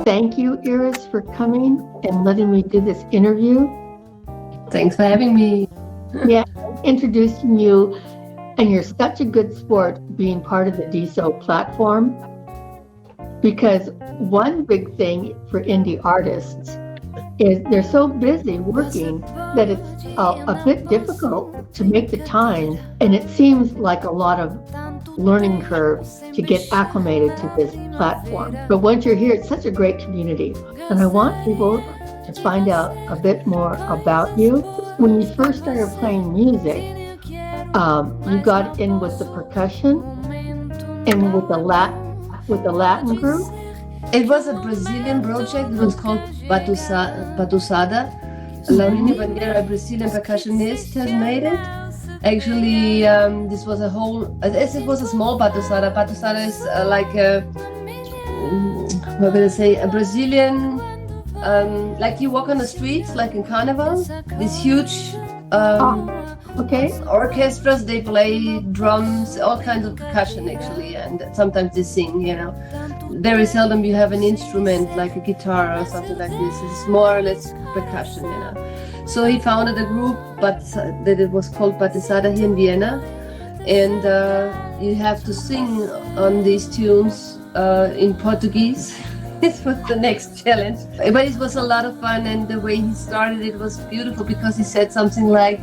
Thank you, Iris, for coming and letting me do this interview. Thanks for having me. Yeah, introducing you, and you're such a good sport being part of the DeSo platform, because one big thing for indie artists is they're so busy working that it's a bit difficult to make the time, and it seems like a lot of learning curve to get acclimated to this platform. But once you're here, it's such a great community, and I want people to find out a bit more about you. When you first started playing music, you got in with the percussion and with the Latin group. It was a Brazilian project. It was called Batusada. Laurinha Bandeira, a Brazilian percussionist, has made it. Actually, this was a whole. It was a small Batusada. Batusada is like a, what can I say, a Brazilian. Like you walk on the streets, like in Carnival. These huge orchestras. They play drums, all kinds of percussion actually, and sometimes they sing. You know. Very seldom you have an instrument like a guitar or something like this. It's more or less percussion, you know. So he founded a group, but that it was called Batisada here in Vienna, and you have to sing on these tunes in Portuguese. This was the next challenge, but it was a lot of fun, and the way he started it was beautiful because he said something like,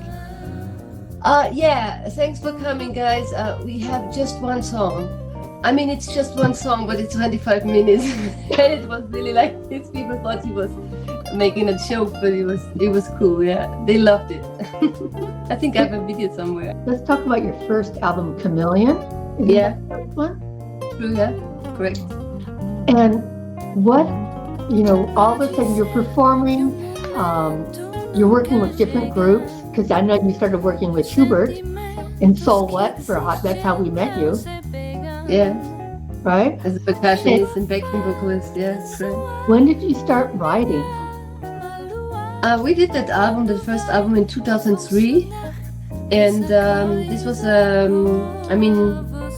"Yeah, thanks for coming, guys. We have just one song." I mean, it's just one song, but it's 25 minutes. And it was really like, these people thought he was making a joke, but it was cool, yeah. They loved it. I think I have a video somewhere. Let's talk about your first album, Chameleon. Yeah. The first one? True, yeah, correct. And what, all of a sudden you're performing, you're working with different groups, because I know you started working with Schubert and Soul What for that's how we met you. Yeah. Right? As a percussionist and backing vocalist, yeah, right. When did you start writing? We did that album, the first album, in 2003. And this was,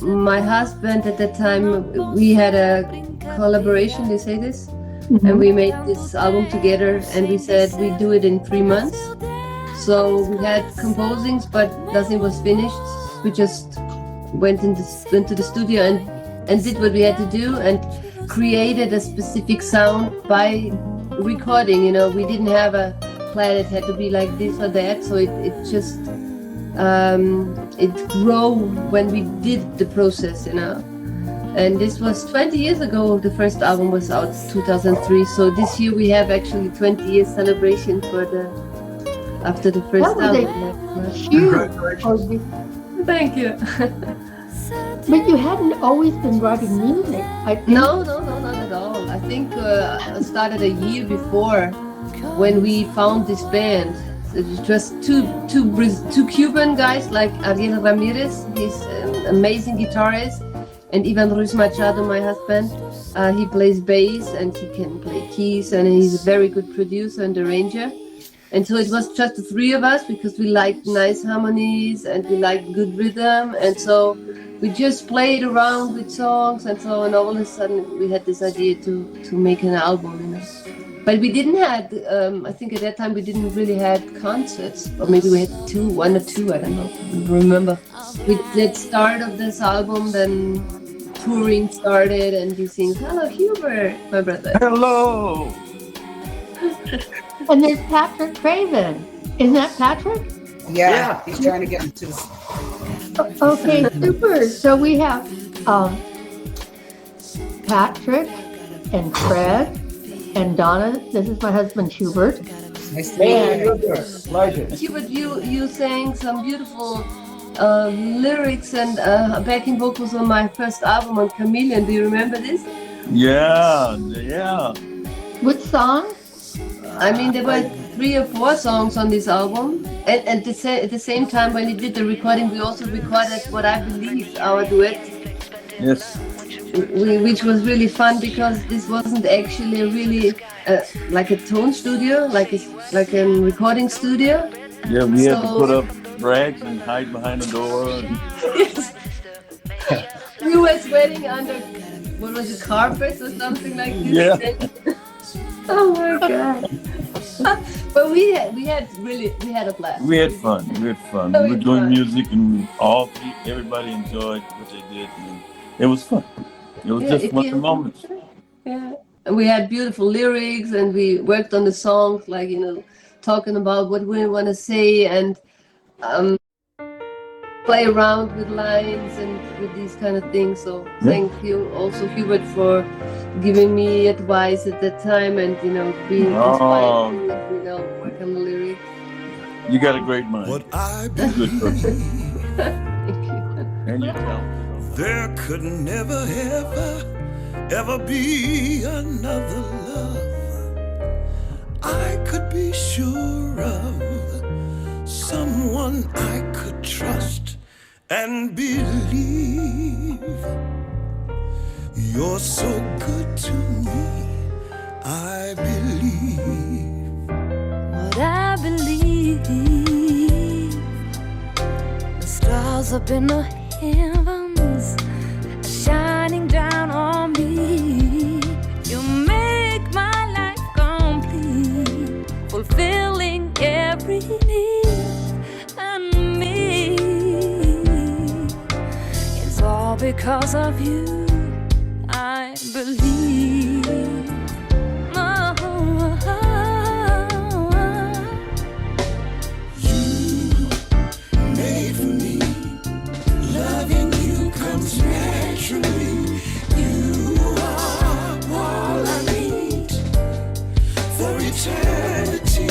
my husband at that time, we had a collaboration, they say this? Mm-hmm. And we made this album together, and we said we'd do it in 3 months. So we had composings, but nothing was finished. We just went to the studio and did what we had to do and created a specific sound by recording. We didn't have a plan. It had to be like this or that. So it just it grew when we did the process. And this was 20 years ago. The first album was out 2003. So this year we have actually 20 years celebration after the first album. Huge. Thank you. But you hadn't always been writing music, I think. No, not at all. I think I started a year before when we found this band. It was just two Cuban guys like Ariel Ramirez, he's an amazing guitarist, and Ivan Ruiz Machado, my husband. He plays bass and he can play keys, and he's a very good producer and arranger. And so it was just the three of us because we liked nice harmonies and we liked good rhythm. And so we just played around with songs and all of a sudden we had this idea to make an album, But we didn't have, I think at that time we didn't really have concerts, or maybe we had one or two, I don't know, I remember. We did start of this album, then touring started and he sings, "Hello Hubert," my brother. Hello! And there's Patrick Craven. Isn't that Patrick? Yeah, he's trying to get him to. Okay, super. So we have Patrick and Fred and Donna. This is my husband Hubert. Nice to meet you. Pleasure. Hubert, you sang some beautiful lyrics and backing vocals on my first album on Chameleon. Do you remember this? Yeah. Which song? I mean, there were 3 or 4 songs on this album. And at the same time, when we did the recording, we also recorded what I believe our duet. Yes. Which was really fun because this wasn't actually really like a tone studio, like a recording studio. Yeah, we had to put up rags and hide behind the door. Yes. We were sweating under what was it, carpets or something like this? Yeah. Oh my god! But we had a blast. We had fun. We had fun. Oh, We were it's doing fun. music, and everybody enjoyed what they did, and it was fun. It was just one of the moments. Yeah, and we had beautiful lyrics, and we worked on the songs, like talking about what we want to say, and play around with lines and with these kind of things. So thank you also, Hubert, for giving me advice at that time, and being inspired to work on the lyrics. You got a great mind. What I Good person. Thank you. And you're talented. There could never, ever be another love I could be sure of, someone I could trust and believe. You're so good to me, I believe. What I believe, the stars up in the heavens are shining down on me. You make my life complete, fulfilling every need and me. It's all because of you, I believe. You made for me, loving you comes naturally. You are all I need for eternity.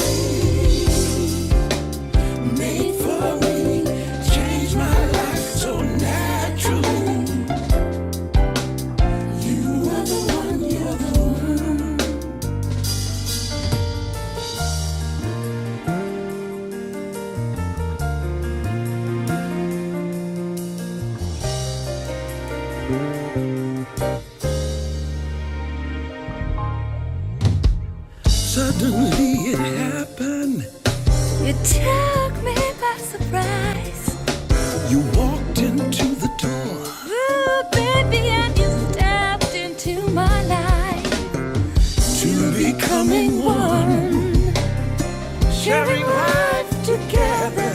Made for me, changed my life so naturally. You are the one, you're the one. Suddenly it happened. You took me by surprise. You walked into the door. Ooh, baby, and you stepped into my life. To becoming one, sharing life together,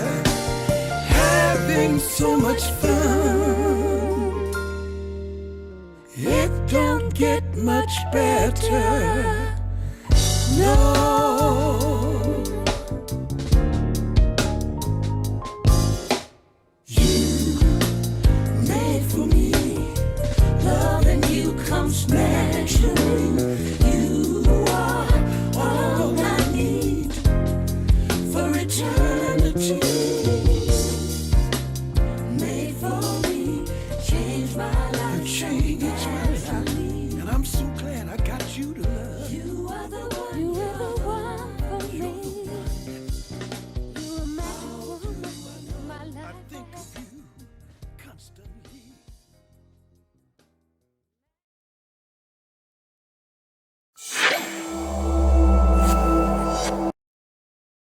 having so much fun. It don't get much better. No.